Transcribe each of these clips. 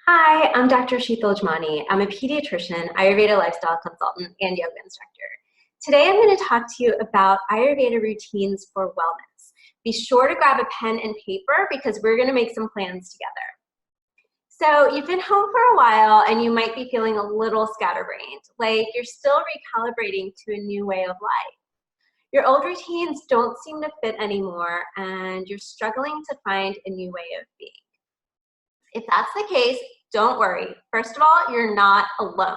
Hi, I'm Dr. Sheetal Jmani. I'm a pediatrician, Ayurveda lifestyle consultant, and yoga instructor. Today I'm going to talk to you about Ayurveda routines for wellness. Be sure to grab a pen and paper because we're going to make some plans together. So you've been home for a while and you might be feeling a little scatterbrained, like you're still recalibrating to a new way of life. Your old routines don't seem to fit anymore and you're struggling to find a new way of being. If that's the case, don't worry. First of all, you're not alone.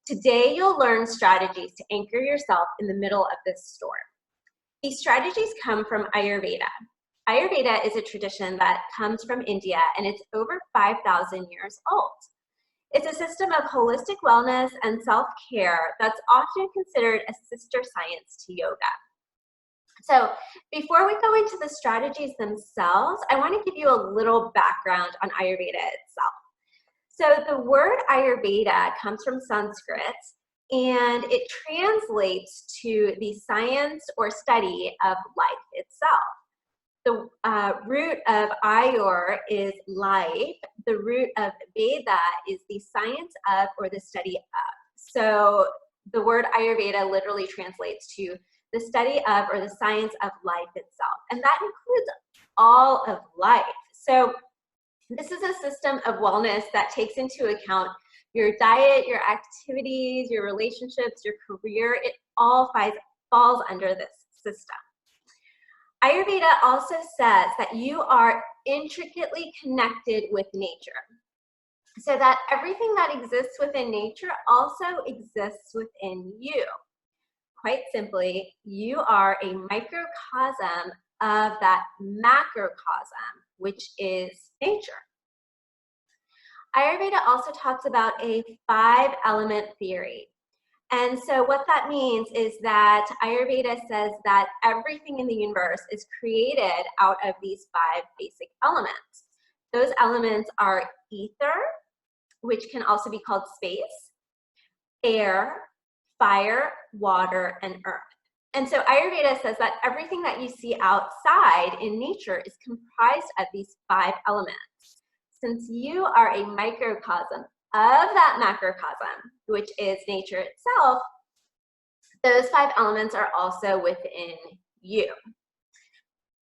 Today, you'll learn strategies to anchor yourself in the middle of this storm. These strategies come from Ayurveda. Ayurveda is a tradition that comes from India, and it's over 5,000 years old. It's a system of holistic wellness and self-care that's often considered a sister science to yoga. So before we go into the strategies themselves, I want to give you a little background on Ayurveda itself. So the word Ayurveda comes from Sanskrit, and it translates to the science or study of life itself. The root of Ayur is life. The root of Veda is the science of or the study of. So the word Ayurveda literally translates to the study of or the science of life itself. And that includes all of life. So this is a system of wellness that takes into account your diet, your activities, your relationships, your career. It all falls under this system. Ayurveda also says that you are intricately connected with nature, so that everything that exists within nature also exists within you. Quite simply, you are a microcosm of that macrocosm, which is nature. Ayurveda also talks about a 5-element theory. And so what that means is that Ayurveda says that everything in the universe is created out of these 5 basic elements. Those elements are ether, which can also be called space, air, fire, water, and earth. And so Ayurveda says that everything that you see outside in nature is comprised of these 5 elements. Since you are a microcosm of that macrocosm, which is nature itself, those 5 elements are also within you.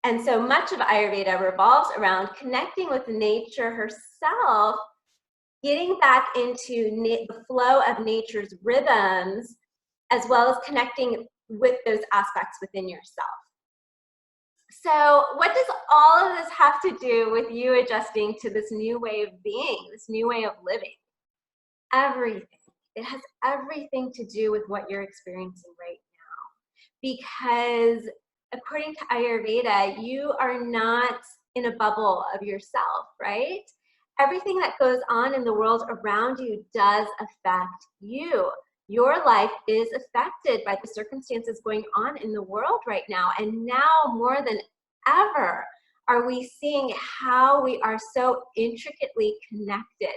And so much of Ayurveda revolves around connecting with nature herself, getting back into the flow of nature's rhythms, as well as connecting with those aspects within yourself. So what does all of this have to do with you adjusting to this new way of being, this new way of living? Everything. It has everything to do with what you're experiencing right now. Because according to Ayurveda, you are not in a bubble of yourself, right? Everything that goes on in the world around you does affect you. Your life is affected by the circumstances going on in the world right now. And now more than ever are we seeing how we are so intricately connected,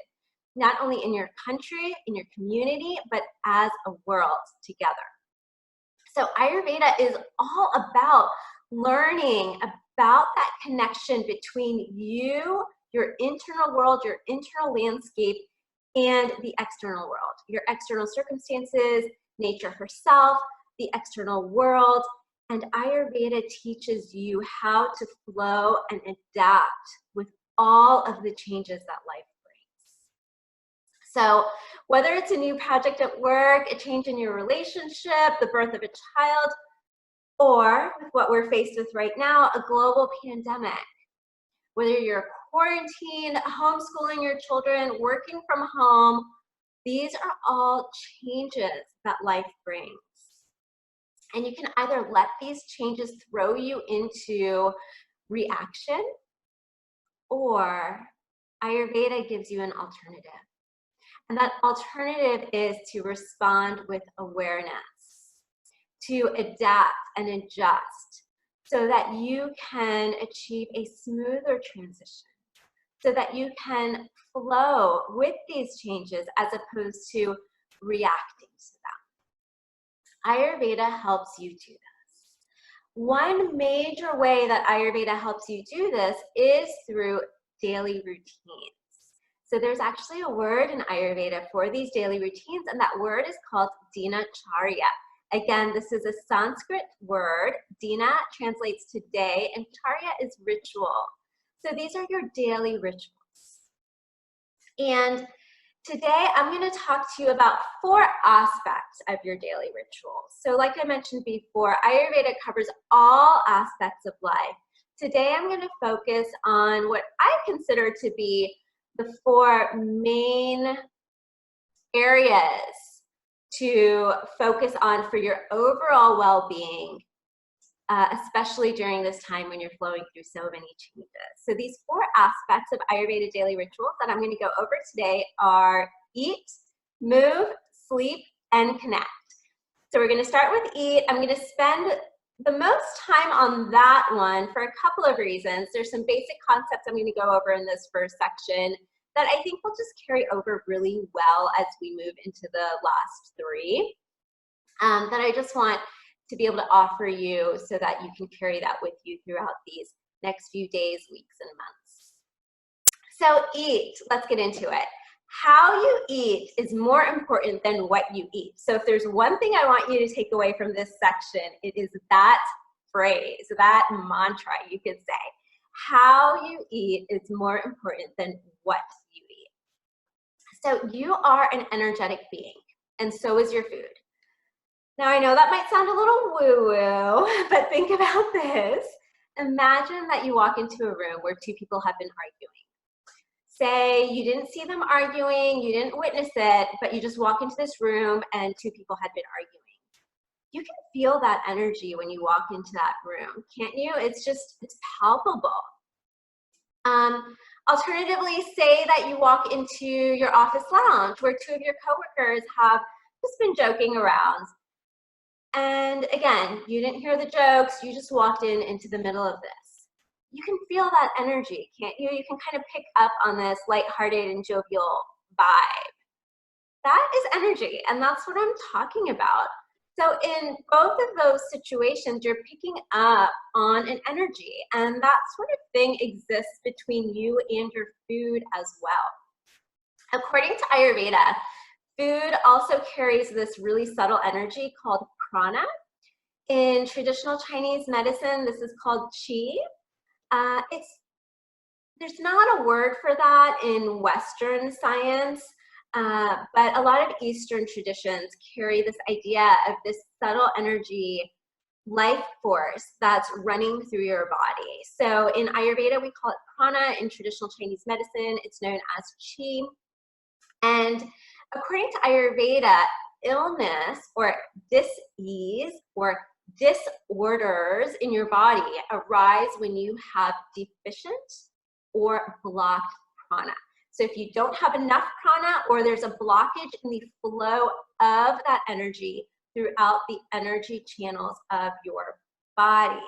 not only in your country, in your community, but as a world together. So Ayurveda is all about learning about that connection between you, your internal world, your internal landscape, and the external world, your external circumstances, nature herself, the external world. And Ayurveda teaches you how to flow and adapt with all of the changes that life brings. So whether it's a new project at work, a change in your relationship, the birth of a child, or with what we're faced with right now, a global pandemic, whether you're quarantined, homeschooling your children, working from home, these are all changes that life brings. And you can either let these changes throw you into reaction, or Ayurveda gives you an alternative. And that alternative is to respond with awareness, to adapt and adjust so that you can achieve a smoother transition, so that you can flow with these changes as opposed to reacting to them. Ayurveda helps you do this. One major way that Ayurveda helps you do this is through daily routines. So there's actually a word in Ayurveda for these daily routines, and that word is called dinacharya. Again, this is a Sanskrit word. Dina translates to day, and charya is ritual. So these are your daily rituals. And today I'm going to talk to you about 4 aspects of your daily rituals. So like I mentioned before, Ayurveda covers all aspects of life. Today I'm going to focus on what I consider to be the 4 main areas to focus on for your overall well-being, especially during this time when you're flowing through so many changes. So these 4 aspects of Ayurveda daily rituals that I'm going to go over today are eat, move, sleep, and connect. So we're going to start with eat. I'm going to spend the most time on that one for a couple of reasons. There's some basic concepts I'm going to go over in this first section that I think will just carry over really well as we move into the last 3, that I just want to be able to offer you so that you can carry that with you throughout these next few days, weeks, and months. So eat, let's get into it. How you eat is more important than what you eat. So if there's one thing I want you to take away from this section, it is that phrase, that mantra, you could say. How you eat is more important than what you eat. So you are an energetic being, and so is your food. Now I know that might sound a little woo-woo, but think about this. Imagine that you walk into a room where 2 people have been arguing. Say you didn't see them arguing, you didn't witness it, but you just walk into this room and 2 people had been arguing. You can feel that energy when you walk into that room, can't you? It's palpable. Alternatively, say that you walk into your office lounge where 2 of your coworkers have just been joking around. And again, you didn't hear the jokes, you just walked into the middle of this. You can feel that energy, can't you? You can kind of pick up on this lighthearted and jovial vibe. That is energy, and that's what I'm talking about. So in both of those situations, you're picking up on an energy, and that sort of thing exists between you and your food as well. According to Ayurveda, food also carries this really subtle energy called prana. In traditional Chinese medicine, this is called qi. There's not a word for that in Western science, but a lot of Eastern traditions carry this idea of this subtle energy, life force that's running through your body. So in Ayurveda, we call it prana. In traditional Chinese medicine, it's known as qi. And according to Ayurveda, illness or dis-ease or disorders in your body arise when you have deficient or blocked prana. So if you don't have enough prana or there's a blockage in the flow of that energy throughout the energy channels of your body.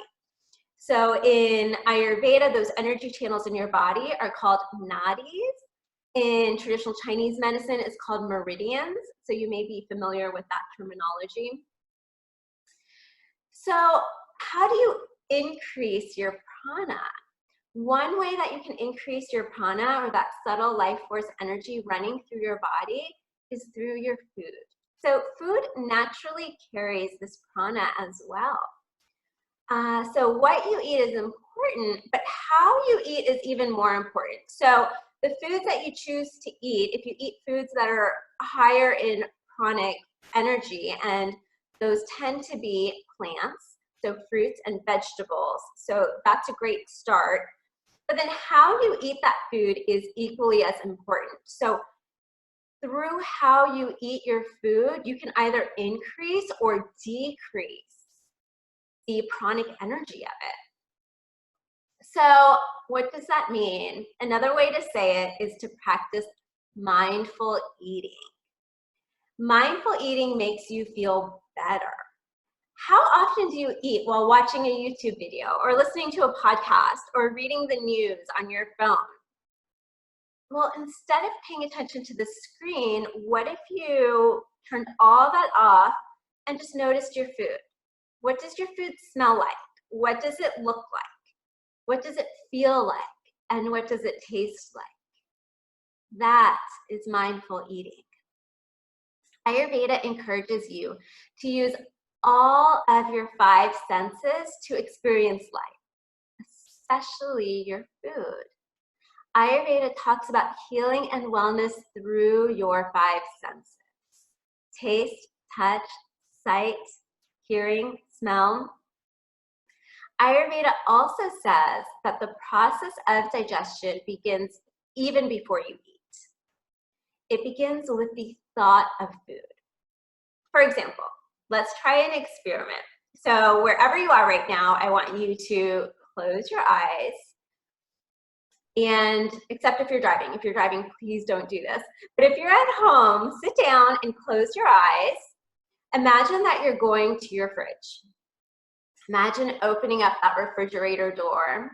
So in Ayurveda, those energy channels in your body are called nadis. In traditional Chinese medicine, it's called meridians. So you may be familiar with that terminology. So how do you increase your prana? One way that you can increase your prana, or that subtle life force energy running through your body, is through your food. So food naturally carries this prana as well. So what you eat is important, but how you eat is even more important. So the foods that you choose to eat, if you eat foods that are higher in pranic energy, and those tend to be plants, so fruits and vegetables, so that's a great start. But then how you eat that food is equally as important. So through how you eat your food, you can either increase or decrease the pranic energy of it. So what does that mean? Another way to say it is to practice mindful eating. Mindful eating makes you feel better. How often do you eat while watching a YouTube video or listening to a podcast or reading the news on your phone? Well, instead of paying attention to the screen, what if you turned all that off and just noticed your food? What does your food smell like? What does it look like? What does it feel like? And what does it taste like? That is mindful eating. Ayurveda encourages you to use all of your five senses to experience life, especially your food. Ayurveda talks about healing and wellness through your five senses: taste, touch, sight, hearing, smell. Ayurveda also says that the process of digestion begins even before you eat. It begins with the thought of food. For example, let's try an experiment. So wherever you are right now, I want you to close your eyes. And except if you're driving, please don't do this. But if you're at home, sit down and close your eyes. Imagine that you're going to your fridge. Imagine opening up that refrigerator door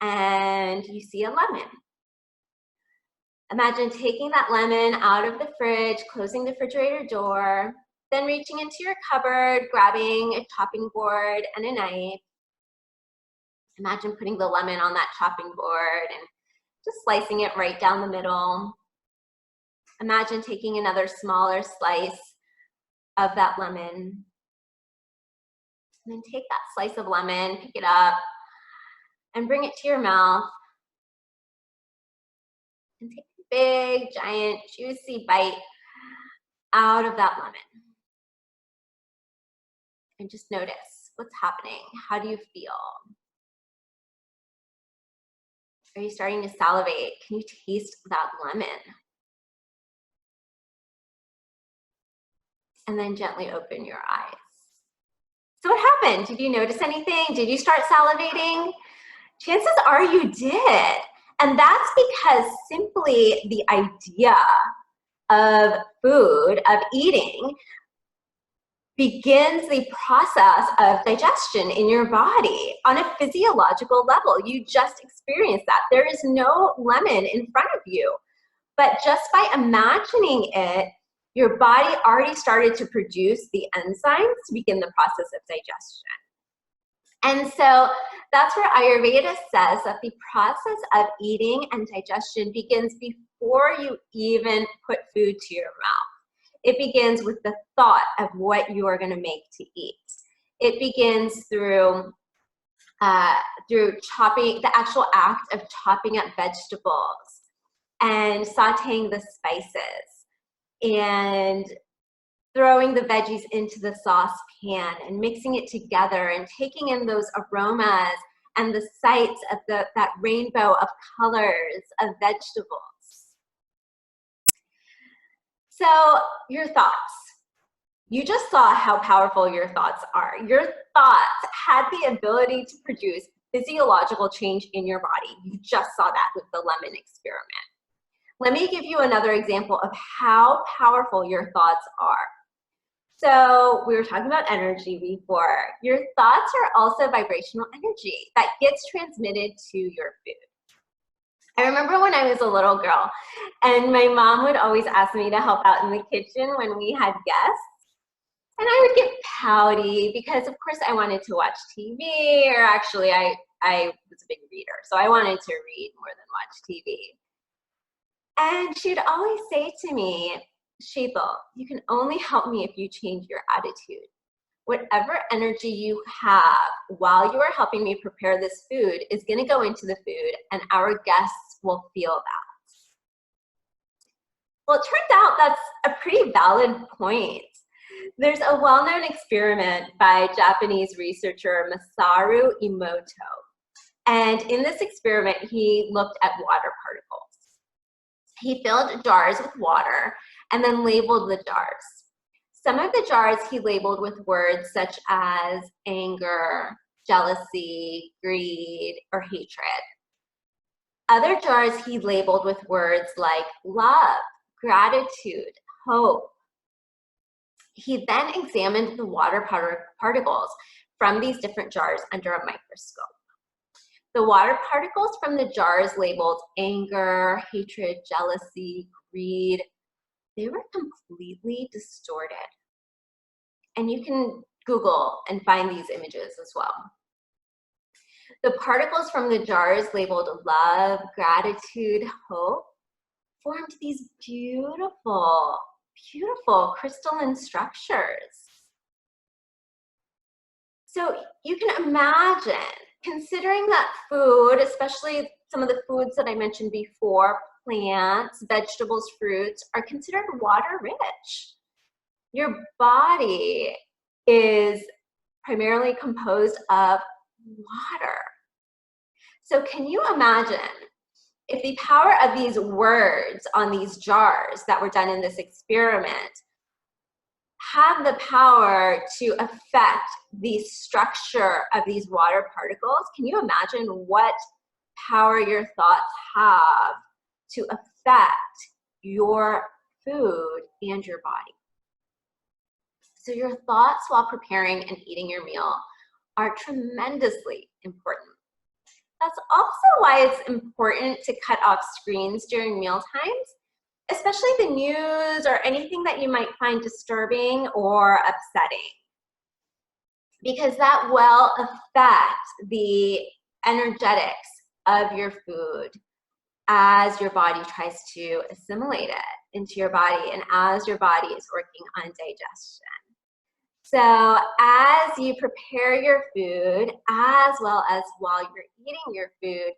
and you see a lemon. Imagine taking that lemon out of the fridge, closing the refrigerator door, then reaching into your cupboard, grabbing a chopping board and a knife. Imagine putting the lemon on that chopping board and just slicing it right down the middle. Imagine taking another smaller slice of that lemon. And then take that slice of lemon, pick it up, and bring it to your mouth. And take a big, giant, juicy bite out of that lemon. And just notice what's happening. How do you feel? Are you starting to salivate? Can you taste that lemon? And then gently open your eyes. So what happened? Did you notice anything? Did you start salivating? Chances are you did. And that's because simply the idea of food, of eating, begins the process of digestion in your body on a physiological level. You just experienced that. There is no lemon in front of you, but just by imagining it, your body already started to produce the enzymes to begin the process of digestion. And so that's where Ayurveda says that the process of eating and digestion begins before you even put food to your mouth. It begins with the thought of what you are going to make to eat. It begins through chopping, the actual act of chopping up vegetables and sauteing the spices and throwing the veggies into the saucepan and mixing it together and taking in those aromas and the sights of that rainbow of colors of vegetables. So your thoughts. You just saw how powerful your thoughts are. Your thoughts had the ability to produce physiological change in your body. You just saw that with the lemon experiment. Let me give you another example of how powerful your thoughts are. So we were talking about energy before. Your thoughts are also vibrational energy that gets transmitted to your food. I remember when I was a little girl and my mom would always ask me to help out in the kitchen when we had guests. And I would get pouty because of course I wanted to watch TV, or actually I was a big reader, so I wanted to read more than watch TV. And she'd always say to me, Sheetal, you can only help me if you change your attitude. Whatever energy you have while you are helping me prepare this food is going to go into the food, and our guests will feel that. Well, it turns out that's a pretty valid point. There's a well-known experiment by Japanese researcher Masaru Emoto. And in this experiment, he looked at water particles. He filled jars with water and then labeled the jars. Some of the jars he labeled with words such as anger, jealousy, greed, or hatred. Other jars he labeled with words like love, gratitude, hope. He then examined the water particles from these different jars under a microscope. The water particles from the jars labeled anger, hatred, jealousy, greed, they were completely distorted. And you can Google and find these images as well. The particles from the jars labeled love, gratitude, hope formed these beautiful, beautiful crystalline structures. So you can imagine, considering that food, especially some of the foods that I mentioned before, plants, vegetables, fruits, are considered water rich. Your body is primarily composed of water. So can you imagine if the power of these words on these jars that were done in this experiment have the power to affect the structure of these water particles? Can you imagine what power your thoughts have to affect your food and your body? So your thoughts while preparing and eating your meal are tremendously important. That's also why it's important to cut off screens during meal times, especially the news or anything that you might find disturbing or upsetting, because that will affect the energetics of your food as your body tries to assimilate it into your body and as your body is working on digestion. So as you prepare your food, as well as while you're eating your food,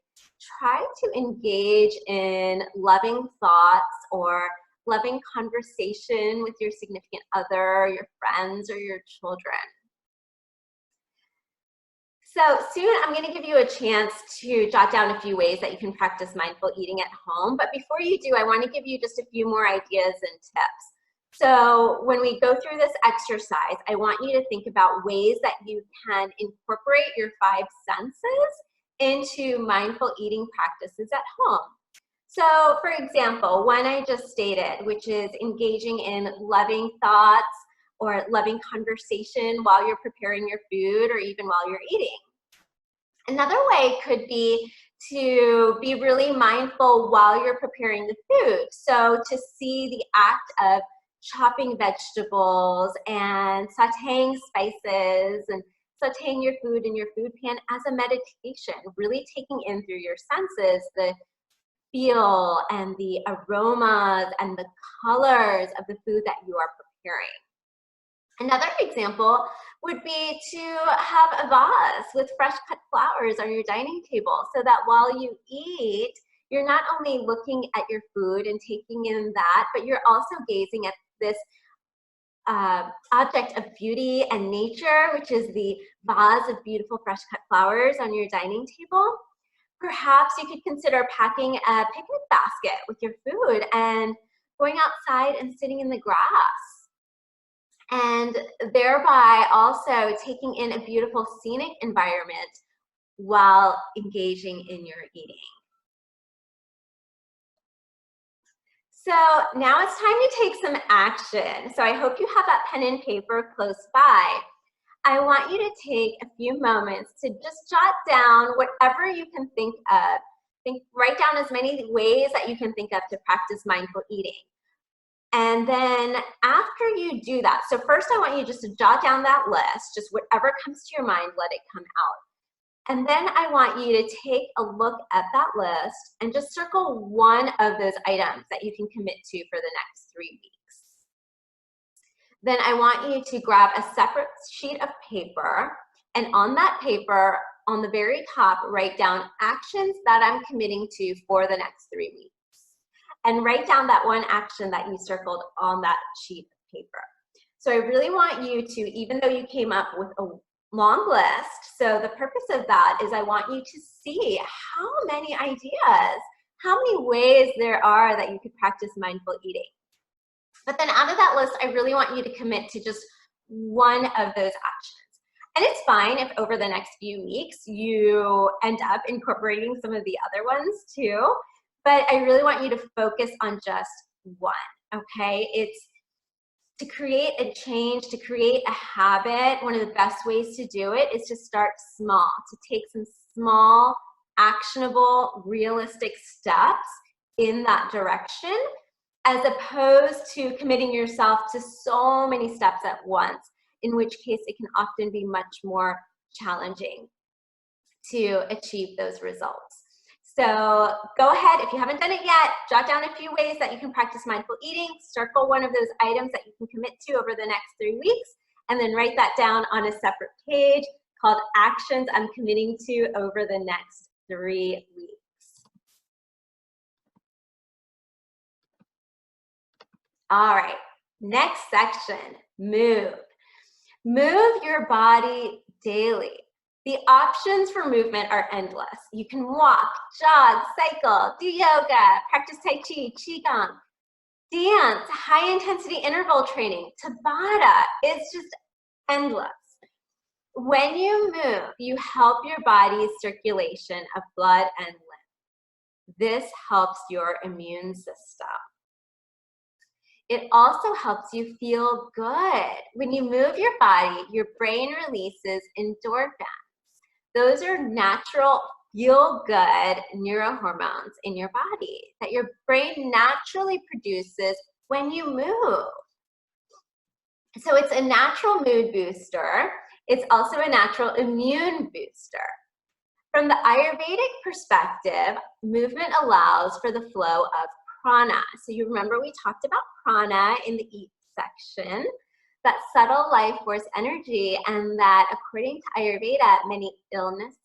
try to engage in loving thoughts or loving conversation with your significant other, your friends, or your children. So soon I'm going to give you a chance to jot down a few ways that you can practice mindful eating at home. But before you do, I want to give you just a few more ideas and tips. So when we go through this exercise, I want you to think about ways that you can incorporate your 5 senses into mindful eating practices at home. So for example, one I just stated, which is engaging in loving thoughts or loving conversation while you're preparing your food or even while you're eating. Another way could be to be really mindful while you're preparing the food. So to see the act of chopping vegetables and sauteing spices and sauteing your food in your food pan as a meditation, really taking in through your senses the feel and the aromas and the colors of the food that you are preparing. Another example would be to have a vase with fresh cut flowers on your dining table so that while you eat, you're not only looking at your food and taking in that, but you're also gazing at this object of beauty and nature, which is the vase of beautiful fresh cut flowers on your dining table. Perhaps you could consider packing a picnic basket with your food and going outside and sitting in the grass, and thereby also taking in a beautiful scenic environment while engaging in your eating. So now it's time to take some action. So I hope you have that pen and paper close by. I want you to take a few moments to just jot down whatever you can think of. Write down as many ways that you can think of to practice mindful eating. And then after you do that, so first I want you just to jot down that list, just whatever comes to your mind, let it come out. And then I want you to take a look at that list and just circle one of those items that you can commit to for the next 3 weeks. Then I want you to grab a separate sheet of paper, and on that paper, on the very top, write down actions that I'm committing to for the next 3 weeks. And write down that one action that you circled on that sheet of paper. So I really want you to, even though you came up with a long list, so the purpose of that is I want you to see how many ideas, how many ways there are that you could practice mindful eating. But then out of that list, I really want you to commit to just one of those actions. And it's fine if over the next few weeks you end up incorporating some of the other ones too. But I really want you to focus on just one, okay? It's to create a change, to create a habit. One of the best ways to do it is to start small, to take some small, actionable, realistic steps in that direction, as opposed to committing yourself to so many steps at once, in which case it can often be much more challenging to achieve those results. So go ahead, if you haven't done it yet, jot down a few ways that you can practice mindful eating, circle one of those items that you can commit to over the next 3 weeks, and then write that down on a separate page called Actions I'm Committing to over the next 3 weeks. All right, next section, move. Move your body daily. The options for movement are endless. You can walk, jog, cycle, do yoga, practice Tai Chi, Qigong, dance, high intensity interval training, Tabata. It's just endless. When you move, you help your body's circulation of blood and lymph. This helps your immune system. It also helps you feel good. When you move your body, your brain releases endorphins. Those are natural, feel-good neurohormones in your body that your brain naturally produces when you move. So it's a natural mood booster. It's also a natural immune booster. From the Ayurvedic perspective, movement allows for the flow of prana. So you remember we talked about prana in the eat section, that subtle life force energy, and that according to Ayurveda, many illnesses,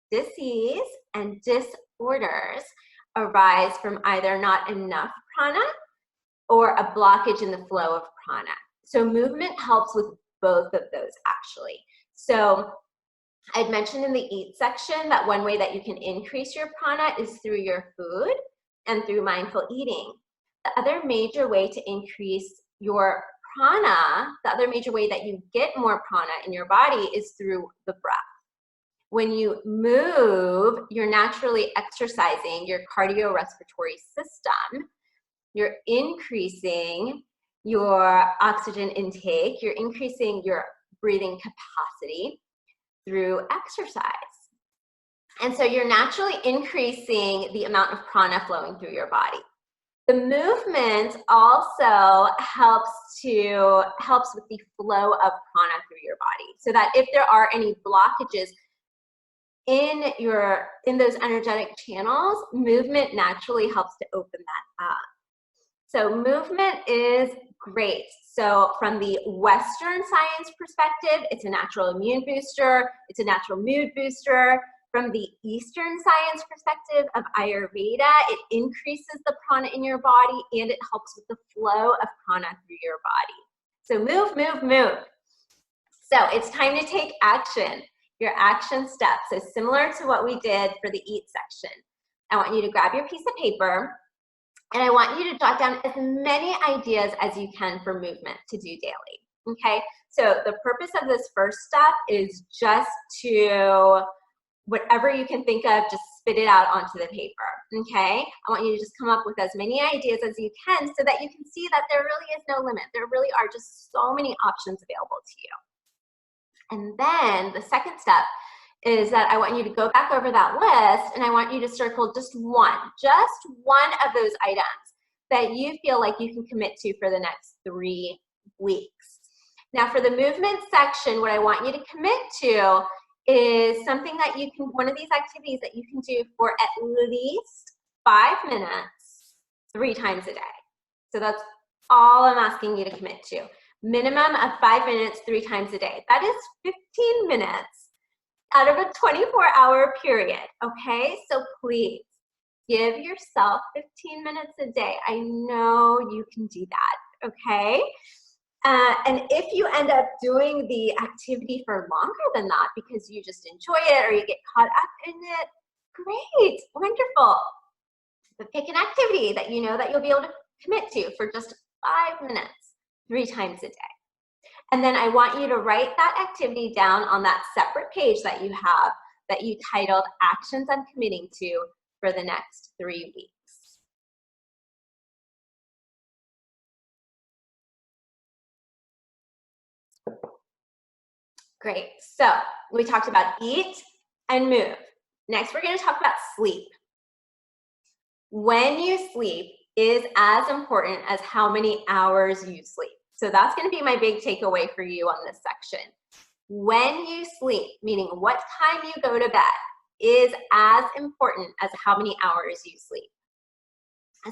disease, and disorders arise from either not enough prana or a blockage in the flow of prana. So movement helps with both of those actually. So I'd mentioned in the eat section that one way that you can increase your prana is through your food and through mindful eating. The other major way to increase your prana, the other major way that you get more prana in your body is through the breath. When you move, you're naturally exercising your cardiorespiratory system. You're increasing your oxygen intake. You're increasing your breathing capacity through exercise. And so you're naturally increasing the amount of prana flowing through your body. The movement also helps with the flow of prana through your body, so that if there are any blockages in those energetic channels, movement naturally helps to open that up. So movement is great. So from the Western science perspective, it's a natural immune booster, it's a natural mood booster. From the Eastern science perspective of Ayurveda, it increases the prana in your body and it helps with the flow of prana through your body. So move, move, move. So it's time to take action, your action steps. So similar to what we did for the eat section. I want you to grab your piece of paper and I want you to jot down as many ideas as you can for movement to do daily, okay? So the purpose of this first step is just to, whatever you can think of, just spit it out onto the paper, okay? I want you to just come up with as many ideas as you can so that you can see that there really is no limit. There really are just so many options available to you. And then the second step is that I want you to go back over that list and I want you to circle just one of those items that you feel like you can commit to for the next 3 weeks. Now for the movement section, what I want you to commit to is something that you can, one of these activities that you can do for at least 5 minutes, 3 times a day. So that's all I'm asking you to commit to. Minimum of 5 minutes, 3 times a day. That is 15 minutes out of a 24-hour period, okay? So please give yourself 15 minutes a day. I know you can do that, okay? And if you end up doing the activity for longer than that because you just enjoy it or you get caught up in it, great, wonderful. But pick an activity that you know that you'll be able to commit to for just 5 minutes, 3 times a day. And then I want you to write that activity down on that separate page that you have that you titled Actions I'm Committing to for the next 3 weeks. Great, so we talked about eat and move. Next, we're gonna talk about sleep. When you sleep is as important as how many hours you sleep. So that's gonna be my big takeaway for you on this section. When you sleep, meaning what time you go to bed, is as important as how many hours you sleep.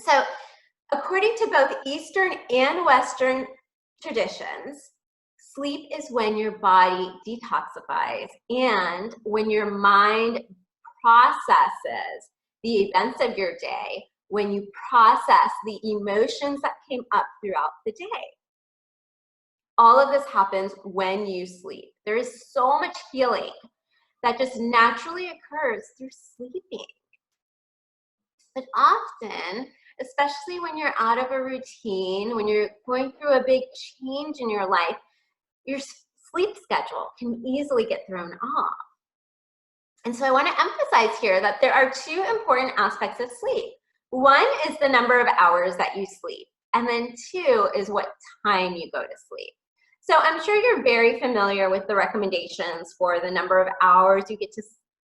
So according to both Eastern and Western traditions, sleep is when your body detoxifies and when your mind processes the events of your day, when you process the emotions that came up throughout the day. All of this happens when you sleep. There is so much healing that just naturally occurs through sleeping. But often, especially when you're out of a routine, when you're going through a big change in your life, your sleep schedule can easily get thrown off. And so I want to emphasize here that there are two important aspects of sleep. One is the number of hours that you sleep, and then two is what time you go to sleep. So I'm sure you're very familiar with the recommendations for the number of hours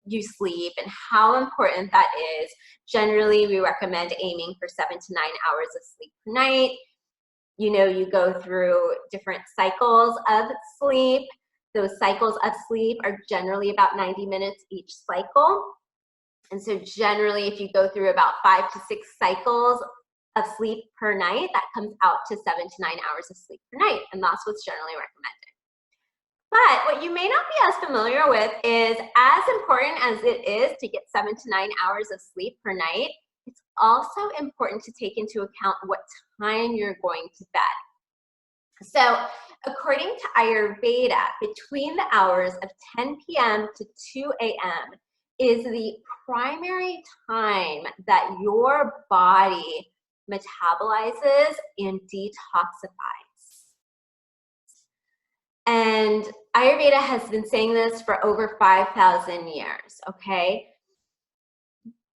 you sleep and how important that is. Generally, we recommend aiming for 7 to 9 hours of sleep per night. You know, you go through different cycles of sleep. Those cycles of sleep are generally about 90 minutes each cycle. And so generally, if you go through about 5 to 6 cycles of sleep per night, that comes out to 7 to 9 hours of sleep per night. And that's what's generally recommended. But what you may not be as familiar with is, as important as it is to get 7 to 9 hours of sleep per night, it's also important to take into account what time you're going to bed. So according to Ayurveda, between the hours of 10 p.m. to 2 a.m. is the primary time that your body metabolizes and detoxifies. And Ayurveda has been saying this for over 5,000 years, okay?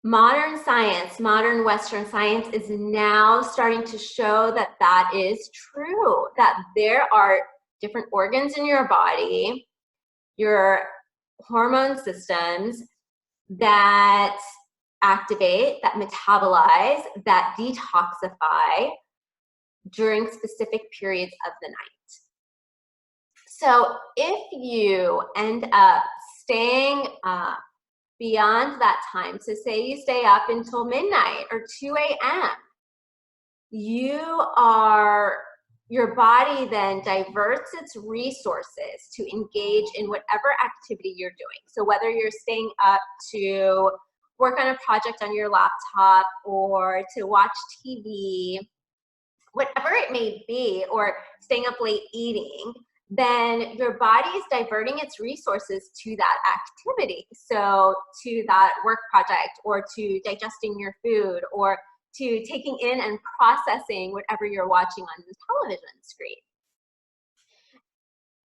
Modern science, modern Western science is now starting to show that that is true, that there are different organs in your body, your hormone systems that activate, that metabolize, that detoxify during specific periods of the night. So if you end up staying up beyond that time, so say you stay up until midnight or 2 a.m., your body then diverts its resources to engage in whatever activity you're doing. So whether you're staying up to work on a project on your laptop or to watch TV, whatever it may be, or staying up late eating, then your body is diverting its resources to that activity. So to that work project, or to digesting your food, or to taking in and processing whatever you're watching on the television screen.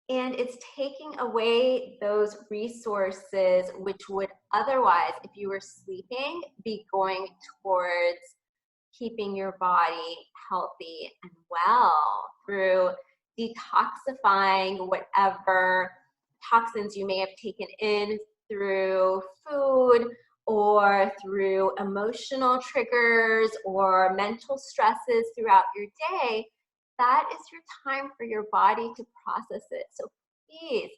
And it's taking away those resources which would otherwise, if you were sleeping, be going towards keeping your body healthy and well through detoxifying whatever toxins you may have taken in through food or through emotional triggers or mental stresses throughout your day. That is your time for your body to process it. So please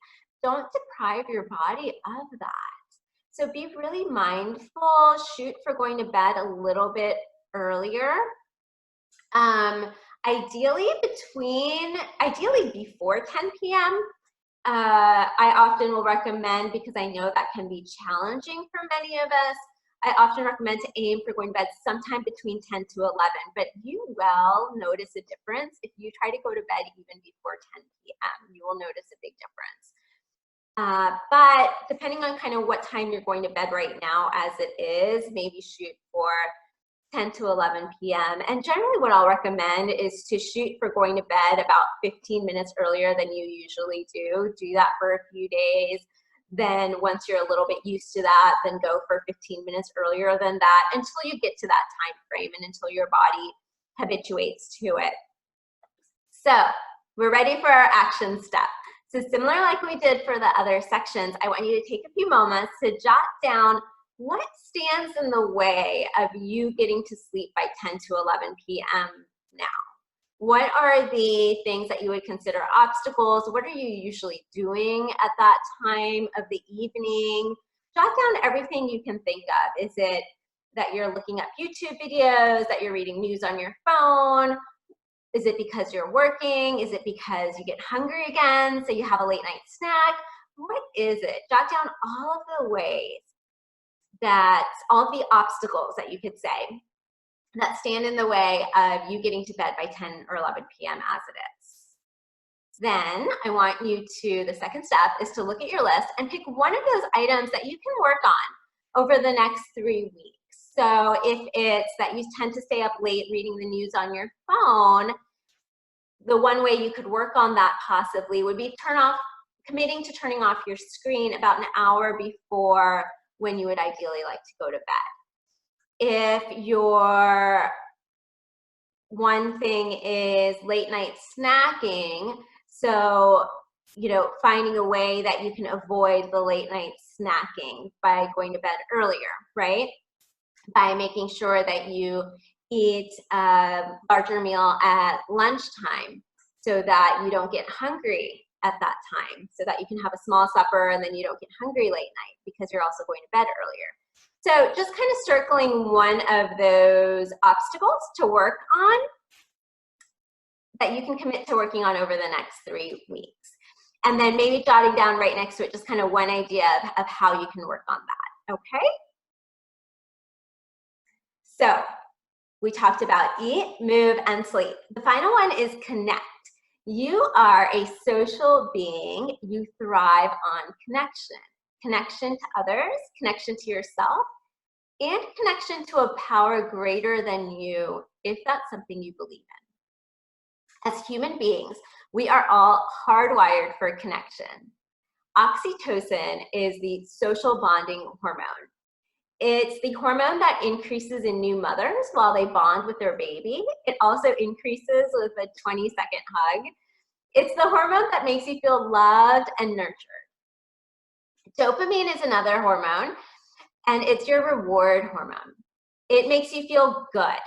don't deprive your body of that. So be really mindful, shoot for going to bed a little bit earlier. Ideally before 10 p.m. I often will recommend, because I know that can be challenging for many of us, I often recommend to aim for going to bed sometime between 10 to 11, but you will notice a difference. If you try to go to bed even before 10 p.m., you will notice a big difference. But depending on kind of what time you're going to bed right now as it is, maybe shoot for 10 to 11 p.m. And generally what I'll recommend is to shoot for going to bed about 15 minutes earlier than you usually do. Do that for a few days. Then once you're a little bit used to that, then go for 15 minutes earlier than that until you get to that time frame and until your body habituates to it. So we're ready for our action step. So similar like we did for the other sections, I want you to take a few moments to jot down what stands in the way of you getting to sleep by 10 to 11 p.m. now. What are the things that you would consider obstacles? What are you usually doing at that time of the evening? jot down everything you can think of. Is it that you're looking up YouTube videos, that you're reading news on your phone? Is it because you're working? Is it because you get hungry again, so you have a late night snack? What is it? Jot down all of the ways that, all of the obstacles that you could say that stand in the way of you getting to bed by 10 or 11 p.m. as it is. Then I want you to, the second step is to look at your list and pick one of those items that you can work on over the next 3 weeks. So if it's that you tend to stay up late reading the news on your phone, the one way you could work on that possibly would be committing to turning off your screen about an hour before when you would ideally like to go to bed. If your one thing is late night snacking, so finding a way that you can avoid the late night snacking by going to bed earlier, right? By making sure that you eat a larger meal at lunchtime so that you don't get hungry at that time, so that you can have a small supper and then you don't get hungry late night because you're also going to bed earlier. So just kind of circling one of those obstacles to work on that you can commit to working on over the next 3 weeks. And then maybe jotting down right next to it just kind of one idea of how you can work on that, okay? So we talked about eat, move, and sleep. The final one is connect. You are a social being. You thrive on connection. Connection to others, connection to yourself, and connection to a power greater than you, if that's something you believe in. As human beings, we are all hardwired for connection. Oxytocin is the social bonding hormone. It's the hormone that increases in new mothers while they bond with their baby. It also increases with a 20-second hug. It's the hormone that makes you feel loved and nurtured. Dopamine is another hormone, and it's your reward hormone. It makes you feel good.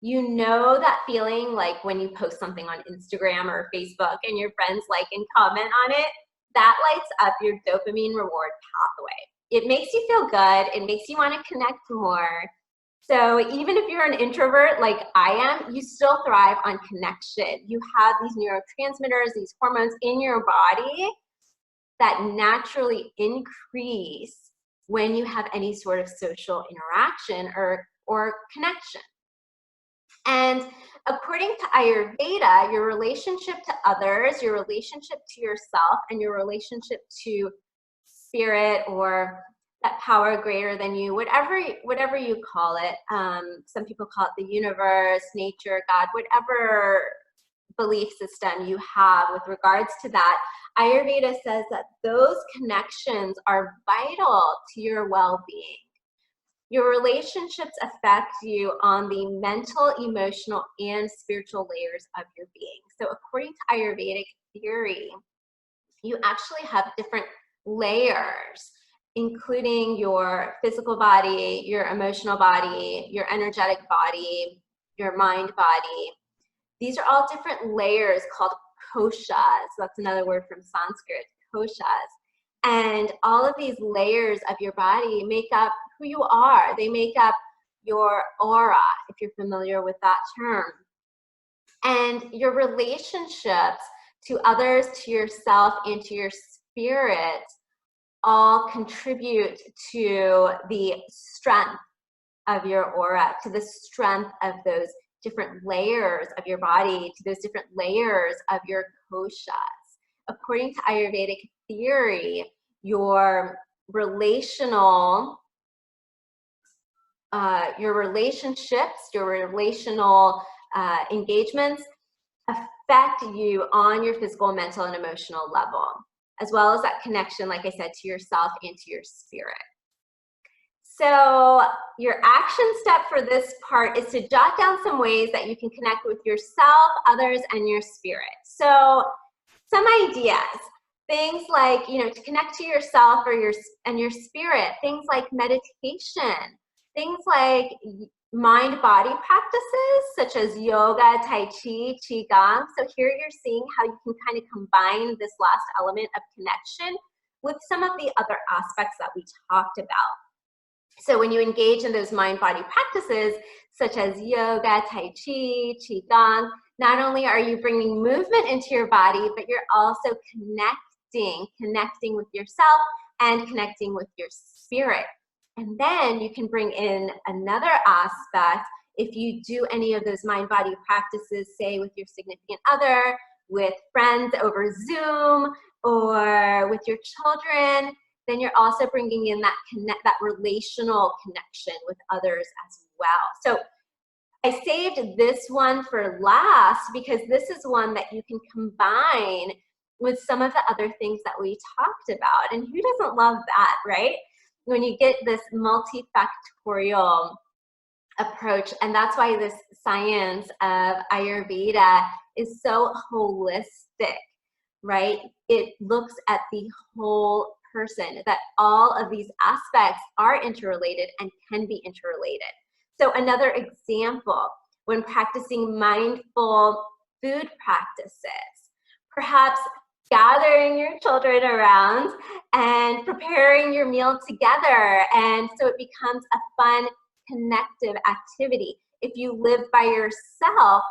You know that feeling like when you post something on Instagram or Facebook and your friends like and comment on it? That lights up your dopamine reward pathway. It makes you feel good. It makes you want to connect more. So even if you're an introvert like I am, you still thrive on connection. You have these neurotransmitters, these hormones in your body that naturally increase when you have any sort of social interaction or connection. And according to Ayurveda, your relationship to others, your relationship to yourself, and your relationship to spirit or that power greater than you, whatever you call it, some people call it the universe, nature, God, whatever belief system you have with regards to that, Ayurveda says that those connections are vital to your well-being. Your relationships affect you on the mental, emotional, and spiritual layers of your being. So according to Ayurvedic theory, you actually have different layers, including your physical body, your emotional body, your energetic body, your mind body. These are all different layers called koshas. That's another word from Sanskrit, koshas. And all of these layers of your body make up who you are. They make up your aura, if you're familiar with that term. And your relationships to others, to yourself, and to your spirit all contribute to the strength of your aura, to the strength of those different layers of your body, to those different layers of your koshas. According to Ayurvedic theory, your relationships, your relational engagements affect you on your physical, mental, and emotional level, as well as that connection, like I said, to yourself and to your spirit. So your action step for this part is to jot down some ways that you can connect with yourself, others, and your spirit. So some ideas, things like, to connect to yourself or your spirit, things like meditation, things like mind-body practices such as yoga, tai chi, qigong. So here you're seeing how you can kind of combine this last element of connection with some of the other aspects that we talked about. So when you engage in those mind-body practices, such as yoga, tai chi, qigong, not only are you bringing movement into your body, but you're also connecting with yourself and connecting with your spirit. And then you can bring in another aspect. If you do any of those mind-body practices, say with your significant other, with friends over Zoom, or with your children, then you're also bringing in that relational connection with others as well. So I saved this one for last because this is one that you can combine with some of the other things that we talked about. And who doesn't love that, right? When you get this multifactorial approach, and that's why this science of Ayurveda is so holistic, right? It looks at the whole person, that all of these aspects are interrelated and can be interrelated. So another example, when practicing mindful food practices, perhaps gathering your children around and preparing your meal together, and so it becomes a fun, connective activity. If you live by yourself,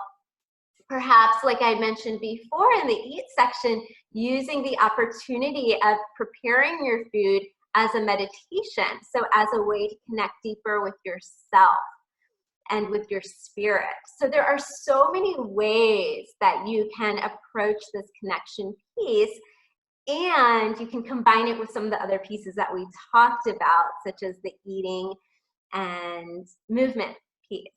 perhaps, like I mentioned before in the eat section, using the opportunity of preparing your food as a meditation, so as a way to connect deeper with yourself and with your spirit. So there are so many ways that you can approach this connection piece, and you can combine it with some of the other pieces that we talked about, such as the eating and movement piece.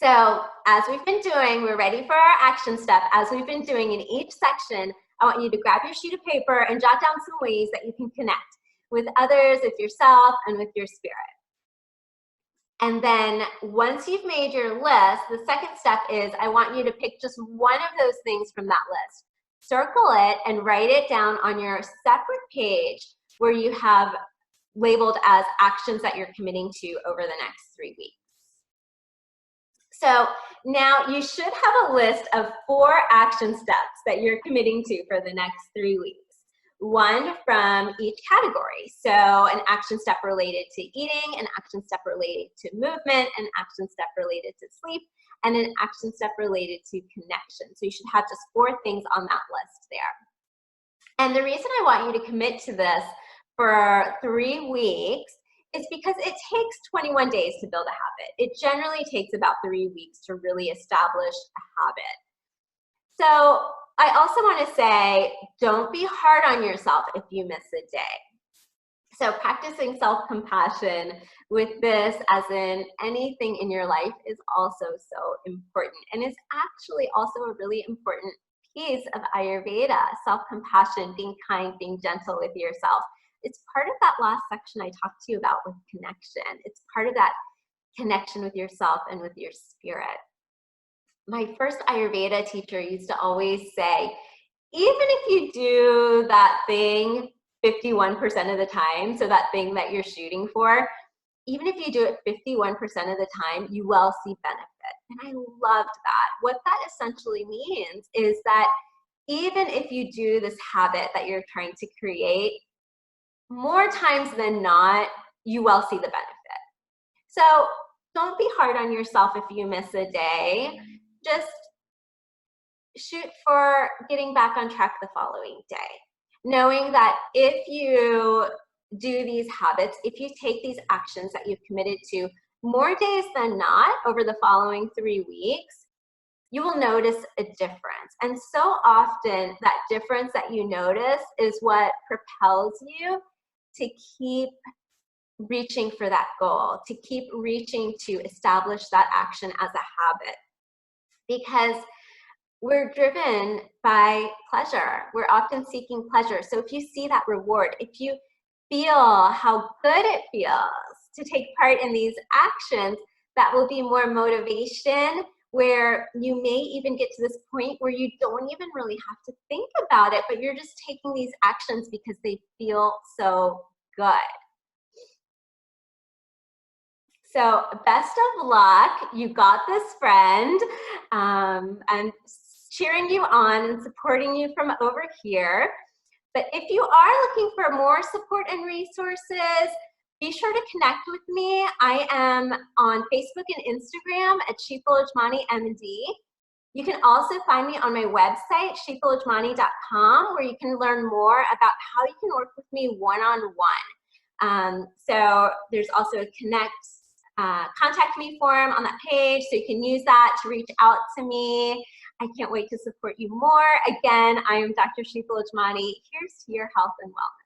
So as we've been doing, we're ready for our action step. As we've been doing in each section, I want you to grab your sheet of paper and jot down some ways that you can connect with others, with yourself, and with your spirit. And then once you've made your list, the second step is I want you to pick just one of those things from that list. Circle it and write it down on your separate page where you have labeled as actions that you're committing to over the next 3 weeks. So now you should have a list of 4 action steps that you're committing to for the next 3 weeks. One from each category. So an action step related to eating, an action step related to movement, an action step related to sleep, and an action step related to connection. So you should have just 4 things on that list there. And the reason I want you to commit to this for 3 weeks is because it takes 21 days to build a habit. It generally takes about 3 weeks to really establish a habit. So I also want to say, don't be hard on yourself if you miss a day. So practicing self-compassion with this, as in anything in your life, is also so important, and is actually also a really important piece of Ayurveda. Self-compassion, being kind, being gentle with yourself. It's part of that last section I talked to you about with connection. It's part of that connection with yourself and with your spirit. My first Ayurveda teacher used to always say, even if you do that thing 51% of the time, so that thing that you're shooting for, even if you do it 51% of the time, you will see benefit. And I loved that. What that essentially means is that even if you do this habit that you're trying to create, more times than not, you will see the benefit. So don't be hard on yourself if you miss a day. Just shoot for getting back on track the following day. Knowing that if you do these habits, if you take these actions that you've committed to more days than not over the following 3 weeks, you will notice a difference. And so often that difference that you notice is what propels you to keep reaching for that goal, to keep reaching to establish that action as a habit. Because we're driven by pleasure. We're often seeking pleasure. So if you see that reward, if you feel how good it feels to take part in these actions, that will be more motivation, where you may even get to this point where you don't even really have to think about it, but you're just taking these actions because they feel so good. So best of luck. You got this, friend. I'm cheering you on and supporting you from over here. But if you are looking for more support and resources, be sure to connect with me. I am on Facebook and Instagram at Sheetal Ujmani MD. You can also find me on my website, sheetalujmani.com, where you can learn more about how you can work with me one-on-one. So there's also a contact me form on that page, so you can use that to reach out to me. I can't wait to support you more. Again, I am Dr. Sheetal Ujmani. Here's to your health and wellness.